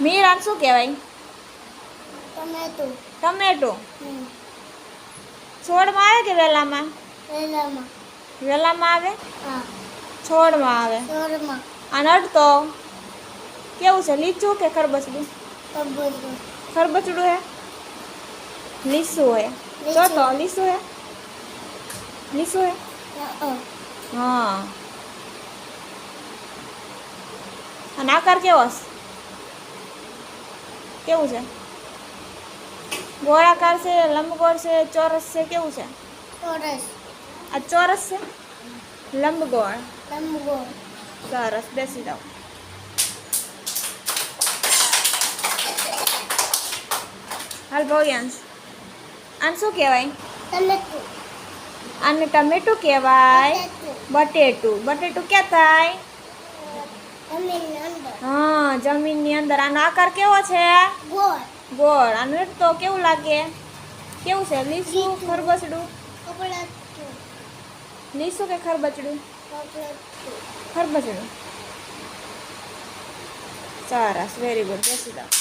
મીરાને શું કહેવાય? Tomato. Tomato. છોડમાં આવે કે વેલામાં? વેલામાં. વેલામાં આવે? હા. છોડમાં આવે. છોડમાં. અને અડતો કેવું છે, લીચું કે ખરબચડું? ખરબચડું. ખરબચડું હે? લીસું હે? તો લીસું હે? લીસું હે? હા. અને આકાર કેવો છે? કેવું છે? ગોળાકાર છે, લંબગોળ છે, ચોરસ છે, કેવું છે? ચોરસ. આ ચોરસ છે? લંબગોળ. લંબગોળ. સરસ, બેસી જાઓ. હાલ ભવ્યાંશ, આને શું કહેવાય? ટમેટું. આને ટમેટું કહેવાય. બટેટું. બટેટું ક્યાં થાય? જમીનની અંદર. હા, જમીનની અંદર. આનો આકાર કેવો છે? ગોળ. ગોળ. આનું તો કેવું લાગે? કેવું છે? લીસું, ખરબચડું? ખરબચડું. લીસું કે ખરબચડું? ખરબચડું. સરસ, વેરી ગુડ. બેસી જાઓ.